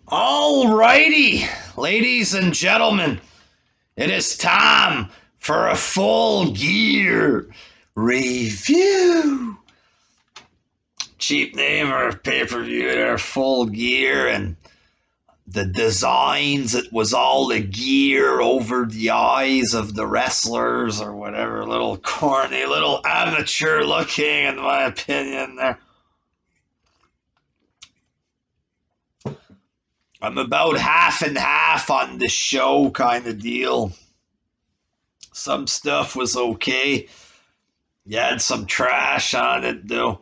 Alrighty, ladies and gentlemen, it is time for a full gear review. Cheap name or pay-per-view there, full gear, and the designs, it was all the gear over the eyes of the wrestlers or whatever, little corny, little amateur looking in my opinion there. I'm about half and half on the show kind of deal. Some stuff was okay. You had some trash on it though.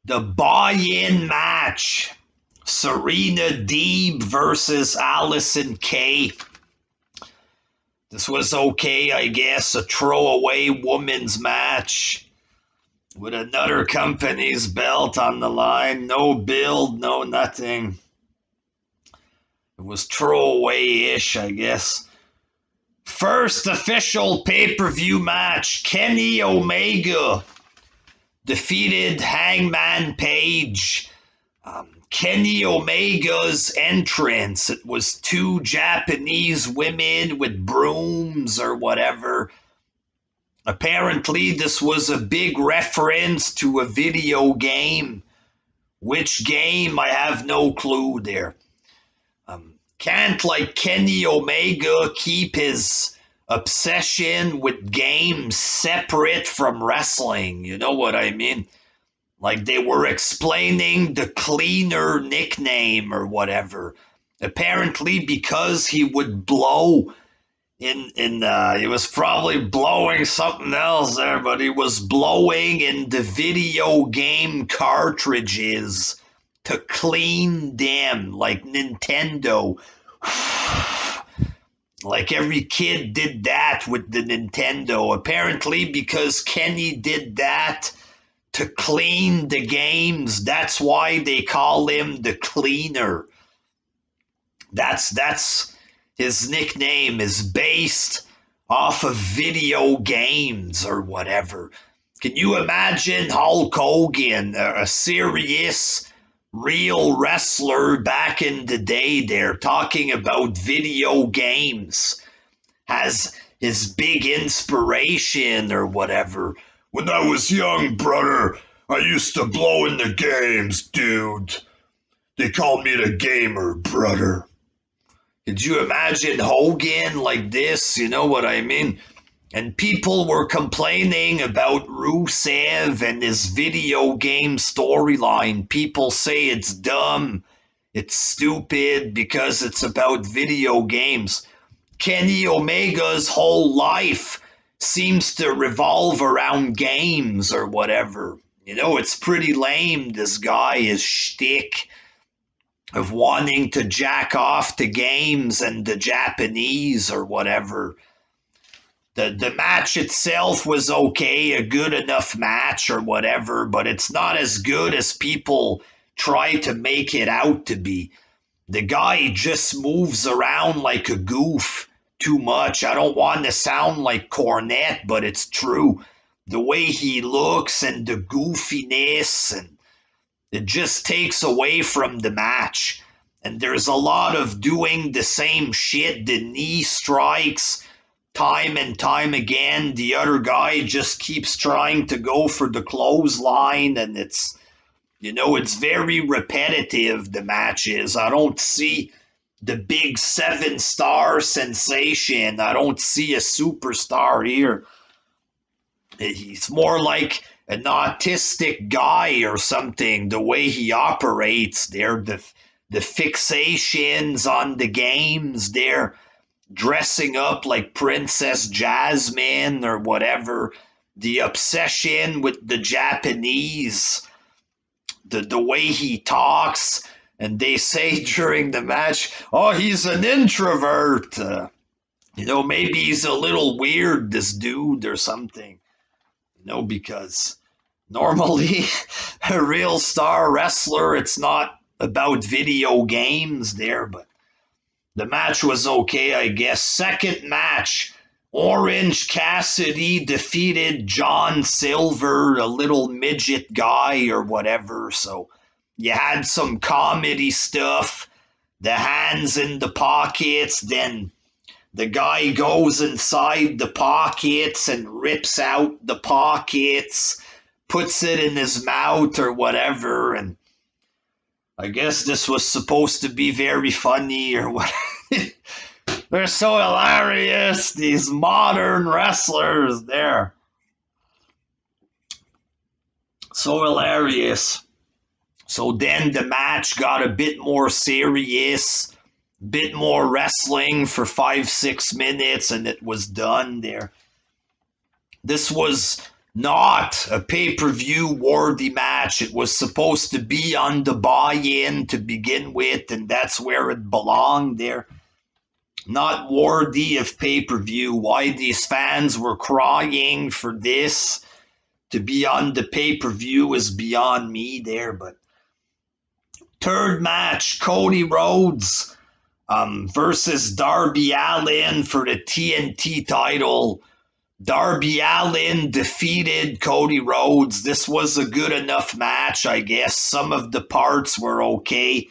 The buy-in match. Serena Deeb versus Allison Kay. This was okay, I guess. A throwaway women's match with another company's belt on the line. No build, no nothing. It was throwaway-ish, I guess. First official pay-per-view match. Kenny Omega defeated Hangman Page. Kenny Omega's entrance, it was two Japanese women with brooms or whatever. Apparently, this was a big reference to a video game. Which game? I have no clue there. Can't like Kenny Omega keep his obsession with games separate from wrestling? You know what I mean? Like they were explaining the cleaner nickname or whatever. Apparently, because he would blow he was probably blowing something else there, but he was blowing in the video game cartridges to clean them like Nintendo. Like every kid did that with the Nintendo. Apparently, because Kenny did that to clean the games, that's why they call him the cleaner. That's his nickname is based off of video games or whatever. Can you imagine Hulk Hogan, a serious, real wrestler back in the day there, talking about video games, has his big inspiration or whatever? When I was young, brother, I used to blow in the games, dude. They called me the gamer, brother. Could you imagine Hogan like this? You know what I mean? And people were complaining about Rusev and his video game storyline. People say it's dumb, it's stupid because it's about video games. Kenny Omega's whole life seems to revolve around games or whatever. You know, it's pretty lame, this guy, his shtick of wanting to jack off to games and the Japanese or whatever. The match itself was okay, a good enough match or whatever, but it's not as good as people try to make it out to be. The guy just moves around like a goof too much. I don't want to sound like Cornette, but it's true. The way he looks and the goofiness, and it just takes away from the match. And there's a lot of doing the same shit, the knee strikes, time and time again. The other guy just keeps trying to go for the clothesline, and it's, you know, it's very repetitive, the match is. I don't see the big 7-star sensation. I don't see a superstar here. He's more like an autistic guy or something, the way he operates there, the fixations on the games there, dressing up like Princess Jasmine or whatever, the obsession with the Japanese, the way he talks, and they say during the match, oh, he's an introvert. You know, maybe he's a little weird, this dude, or something. You know, because normally a real star wrestler, it's not about video games there, but the match was okay, I guess. Second match, Orange Cassidy defeated John Silver, a little midget guy or whatever. So you had some comedy stuff. the hands in the pockets, then the guy goes inside the pockets and rips out the pockets, puts it in his mouth or whatever, and I guess this was supposed to be very funny or what. They're so hilarious, these modern wrestlers. They're so hilarious. So then the match got a bit more serious, bit more wrestling for 5-6 minutes, and it was done there. This was not a pay-per-view worthy match. It was supposed to be on the buy-in to begin with, and that's where it belonged there. Not worthy of pay-per-view. Why these fans were crying for this to be on the pay-per-view is beyond me there. But third match, Cody Rhodes versus Darby Allin for the TNT title. Darby Allin defeated Cody Rhodes. This was a good enough match, I guess. Some of the parts were okay.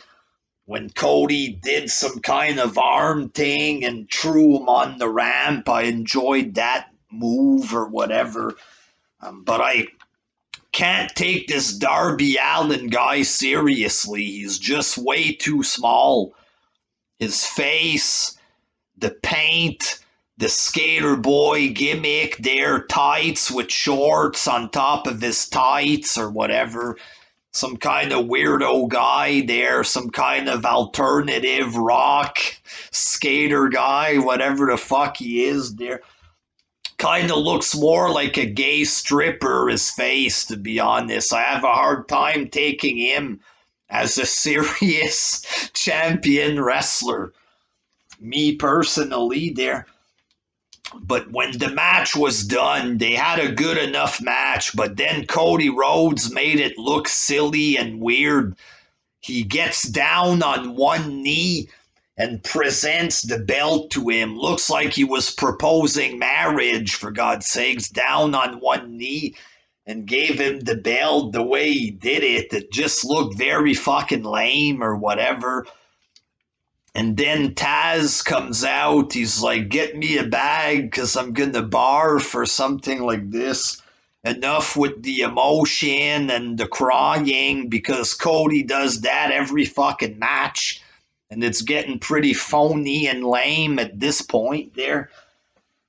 When Cody did some kind of arm thing and threw him on the ramp, I enjoyed that move or whatever. But I can't take this Darby Allin guy seriously. He's just way too small. His face, the paint, the skater boy gimmick there, tights with shorts on top of his tights or whatever. Some kind of weirdo guy there, some kind of alternative rock skater guy, whatever the fuck he is there. Kind of looks more like a gay stripper, his face, to be honest. I have a hard time taking him as a serious champion wrestler. Me personally there. But when the match was done, they had a good enough match, but then Cody Rhodes made it look silly and weird. He gets down on one knee and presents the belt to him. Looks like he was proposing marriage, for God's sakes, down on one knee and gave him the belt. The way he did it, it just looked very fucking lame or whatever. And then Taz comes out. He's like, get me a bag because I'm going to barf or something like this. Enough with the emotion and the crying because Cody does that every fucking match. And it's getting pretty phony and lame at this point there.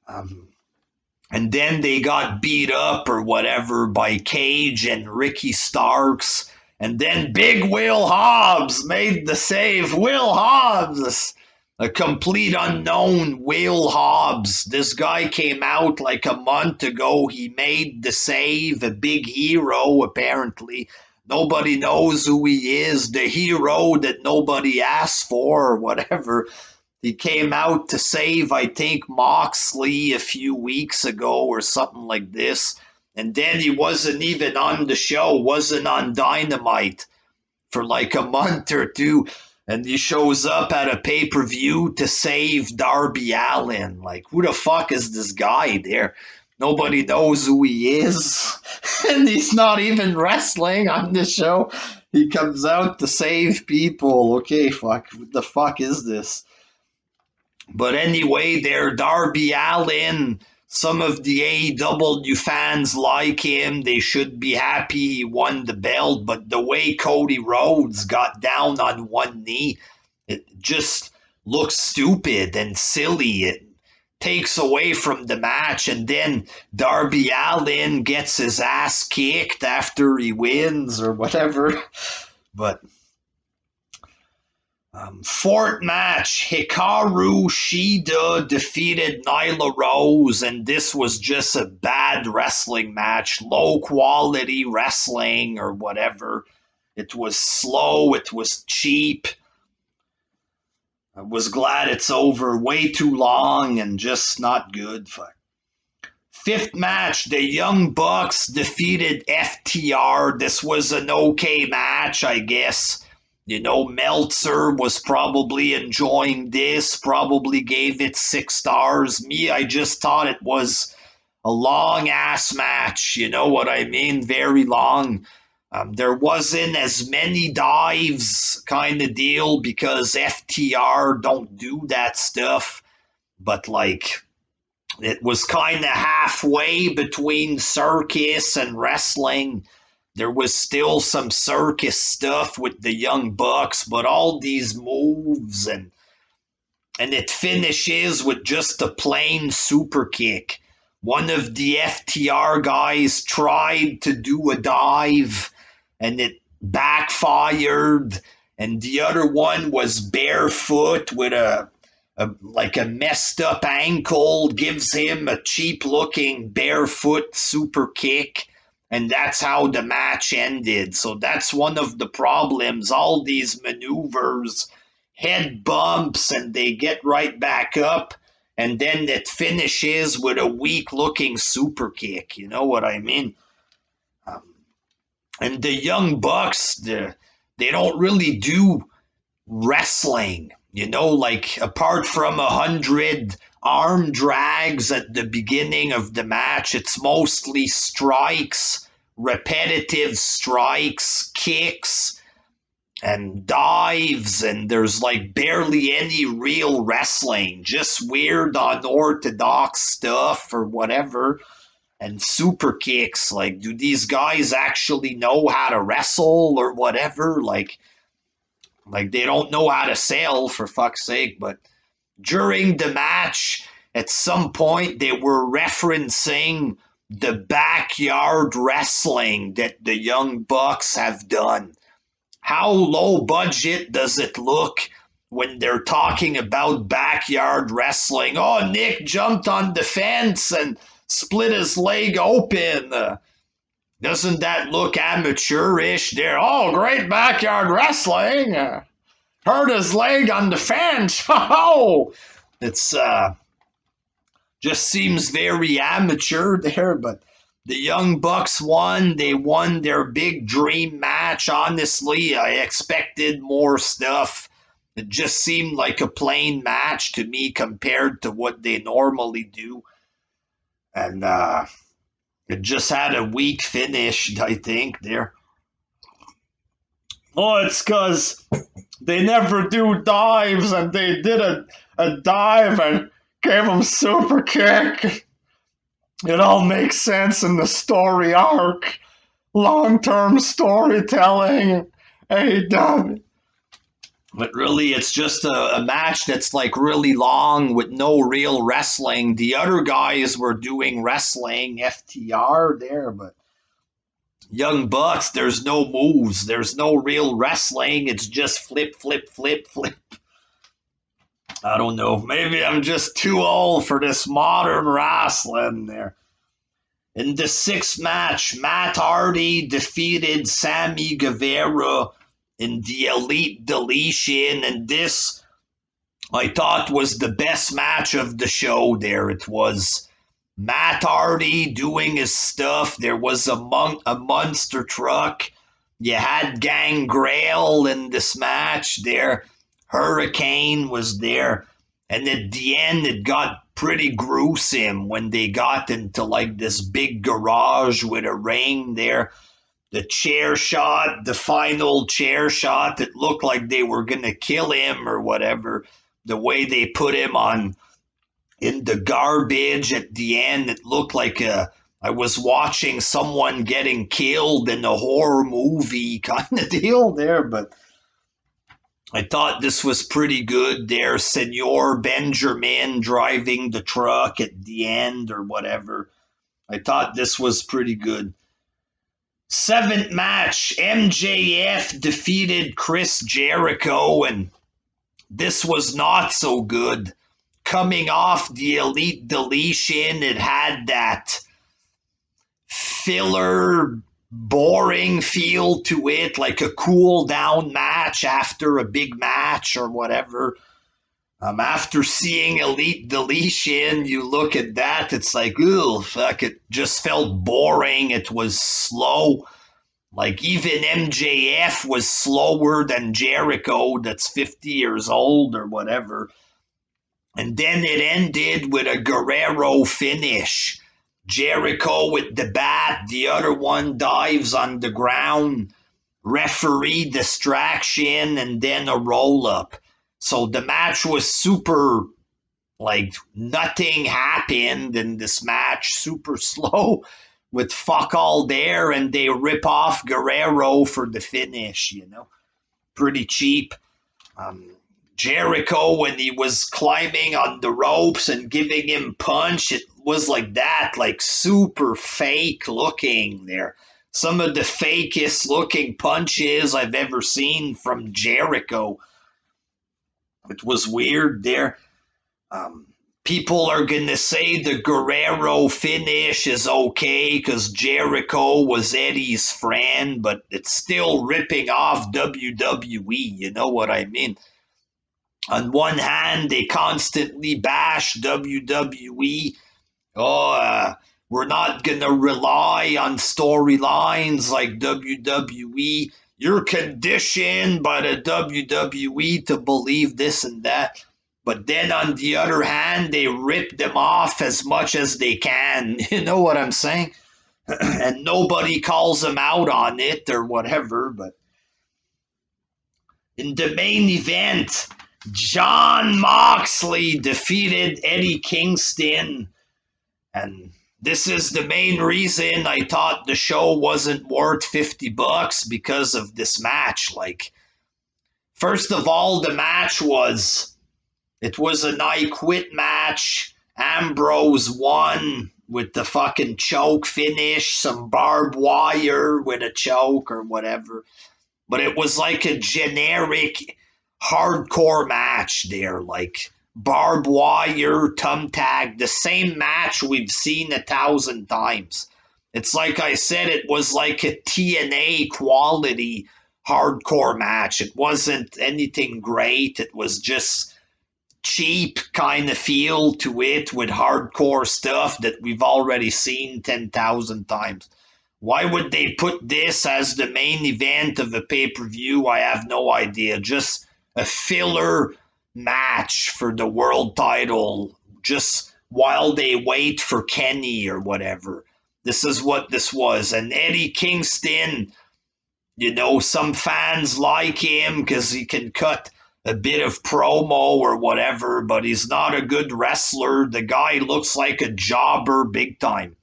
And then they got beat up or whatever by Cage and Ricky Starks. And then Big Will Hobbs made the save. Will Hobbs, a complete unknown Will Hobbs. This guy came out like a month ago. He made the save, a big hero apparently. Nobody knows who he is, the hero that nobody asked for or whatever. He came out to save, I think, Moxley a few weeks ago or something like this. And then he wasn't even on the show, wasn't on Dynamite for like a month or two. And he shows up at a pay-per-view to save Darby Allin. Like, who the fuck is this guy there? Nobody knows who he is. And he's not even wrestling on the show. He comes out to save people. Okay, fuck. What the fuck is this? But anyway, there, Darby Allin. Some of the AEW fans like him. They should be happy he won the belt. But the way Cody Rhodes got down on one knee, it just looks stupid and silly. It takes away from the match. And then Darby Allin gets his ass kicked after he wins or whatever. But fourth match, Hikaru Shida defeated Nyla Rose, and this was just a bad wrestling match, low quality wrestling or whatever. It was slow, it was cheap. I was glad it's over, way too long and just not good. Fifth match, the Young Bucks defeated FTR. This was an okay match, I guess. You know, Meltzer was probably enjoying this, probably gave it 6 stars. Me, I just thought it was a long-ass match, you know what I mean? Very long. There wasn't as many dives kind of deal because FTR don't do that stuff. But like, it was kind of halfway between circus and wrestling. There was still some circus stuff with the Young Bucks, but all these moves and it finishes with just a plain super kick. One of the FTR guys tried to do a dive and it backfired, and the other one was barefoot with a like a messed up ankle, gives him a cheap looking barefoot super kick, and that's how the match ended. So that's one of the problems. All these maneuvers, head bumps, and they get right back up, and then it finishes with a weak looking super kick. You know what I mean? And the Young Bucks, they don't really do wrestling. You know, like apart from 100 arm drags at the beginning of the match, it's mostly strikes, repetitive strikes, kicks, and dives, and there's like barely any real wrestling, just weird unorthodox stuff or whatever. And super kicks, like, do these guys actually know how to wrestle or whatever? Like they don't know how to sail, for fuck's sake. But during the match, at some point, they were referencing the backyard wrestling that the Young Bucks have done. How low budget does it look when they're talking about backyard wrestling? Oh, Nick jumped on the fence and split his leg open. Doesn't that look amateurish there? Oh, great backyard wrestling. Hurt his leg on the fence. Oh, it's just seems very amateur there, but the Young Bucks won. They won their big dream match. Honestly, I expected more stuff. It just seemed like a plain match to me compared to what they normally do. And it just had a weak finish, I think, there. Oh, it's because they never do dives, and they did a dive and gave him super kick. It all makes sense in the story arc. Long-term storytelling. AEW. But really, it's just a match that's like really long with no real wrestling. The other guys were doing wrestling, FTR there, but Young Bucks, there's no moves. There's no real wrestling. It's just flip, flip, flip, flip. I don't know. Maybe I'm just too old for this modern wrestling there. In the sixth match, Matt Hardy defeated Sammy Guevara in the Elite Deletion, and this I thought was the best match of the show there. It was Matt Hardy doing his stuff. There was a monster truck. You had Gangrel in this match there. Hurricane was there. And at the end, it got pretty gruesome when they got into like this big garage with a ring there. The chair shot, the final chair shot, it looked like they were going to kill him or whatever. The way they put him on in the garbage at the end, it looked like I was watching someone getting killed in a horror movie kind of deal there. But I thought this was pretty good there. Senor Benjamin driving the truck at the end or whatever. I thought this was pretty good. Seventh match, MJF defeated Chris Jericho, and this was not so good. Coming off the Elite Deletion, it had that filler, boring feel to it, like a cool down match after a big match or whatever. After seeing Elite Deletion, you look at that, it's like, ooh, fuck, it just felt boring. It was slow. Like, even MJF was slower than Jericho, that's 50 years old or whatever. And then it ended with a Guerrero finish. Jericho with the bat, the other one dives on the ground, referee distraction, and then a roll up. So the match was super, like, nothing happened in this match, super slow with fuck all there, and they rip off Guerrero for the finish, pretty cheap. Um, Jericho, when he was climbing on the ropes and giving him punch, it was like that, like super fake looking there. Some of the fakest looking punches I've ever seen from Jericho. It was weird there. Um, People are going to say the Guerrero finish is okay because Jericho was Eddie's friend, but it's still ripping off WWE. You know what I mean? On one hand, they constantly bash WWE. We're not going to rely on storylines like WWE. You're conditioned by the WWE to believe this and that. But then on the other hand, they rip them off as much as they can. You know what I'm saying? And nobody calls them out on it or whatever. But in the main event, Jon Moxley defeated Eddie Kingston. And this is the main reason I thought the show wasn't worth $50 because of this match. Like, first of all, the match was... It was an I Quit match. Ambrose won with the fucking choke finish, some barbed wire with a choke or whatever. But it was like a generic hardcore match there, like barbed wire, thumbtack, the same match we've seen 1,000 times. It's like I said, it was like a TNA quality hardcore match. It wasn't anything great. It was just cheap kind of feel to it with hardcore stuff that we've already seen 10,000 times. Why would they put this as the main event of a pay-per-view? I have no idea. Just a filler match for the world title, just while they wait for Kenny or whatever. This is what this was. And Eddie Kingston, some fans like him because he can cut a bit of promo or whatever, but he's not a good wrestler. The guy looks like a jobber big time.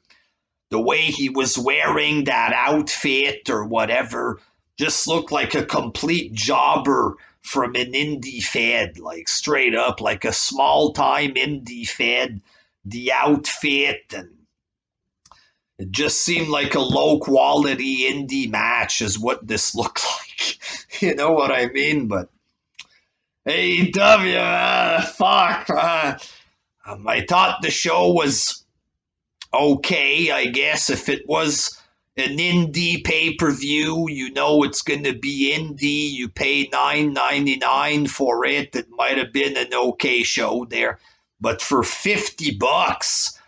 The way he was wearing that outfit or whatever just looked like a complete jobber from an indie fed, like straight up, like a small time indie fed. The outfit, and it just seemed like a low quality indie match is what this looked like. You know what I mean? But AEW, fuck. I thought the show was okay, I guess. If it was an indie pay-per-view, it's going to be indie. You pay $9.99 for it. It might have been an okay show there. But for $50,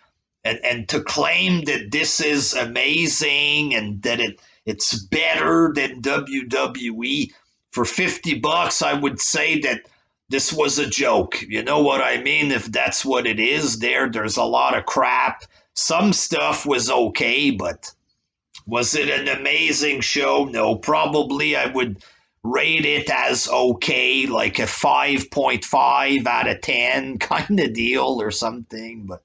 and to claim that this is amazing and that it's better than WWE, for $50, I would say that this was a joke. You know what I mean? If that's what it is, there's a lot of crap. Some stuff was okay, but was it an amazing show? No, probably I would rate it as okay, like a 5.5 out of 10 kind of deal or something. But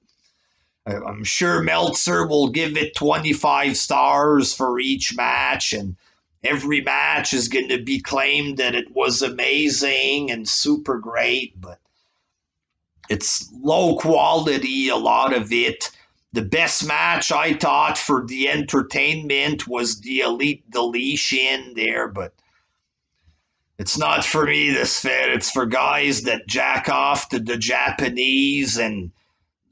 I'm sure Meltzer will give it 25 stars for each match, and every match is going to be claimed that it was amazing and super great, but it's low quality, a lot of it. The best match I thought for the entertainment was the Elite Deletion there, but it's not for me, this fit. It's for guys that jack off to the Japanese and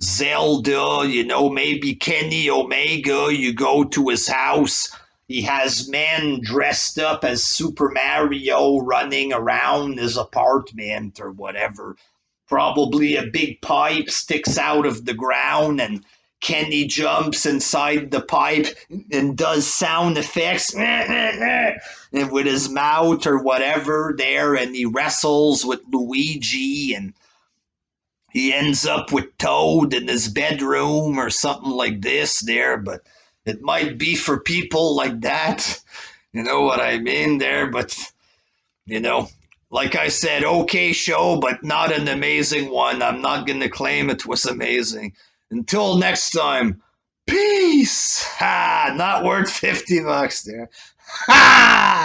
Zelda, maybe Kenny Omega. You go to his house, he has men dressed up as Super Mario running around his apartment or whatever. Probably a big pipe sticks out of the ground and Kenny jumps inside the pipe and does sound effects with his mouth or whatever there, and he wrestles with Luigi, and he ends up with Toad in his bedroom or something like this there, but it might be for people like that. You know what I mean there, but you know, like I said, okay show, but not an amazing one. I'm not going to claim it was amazing. Until next time, peace. Ha! Not worth $50 there. Ha!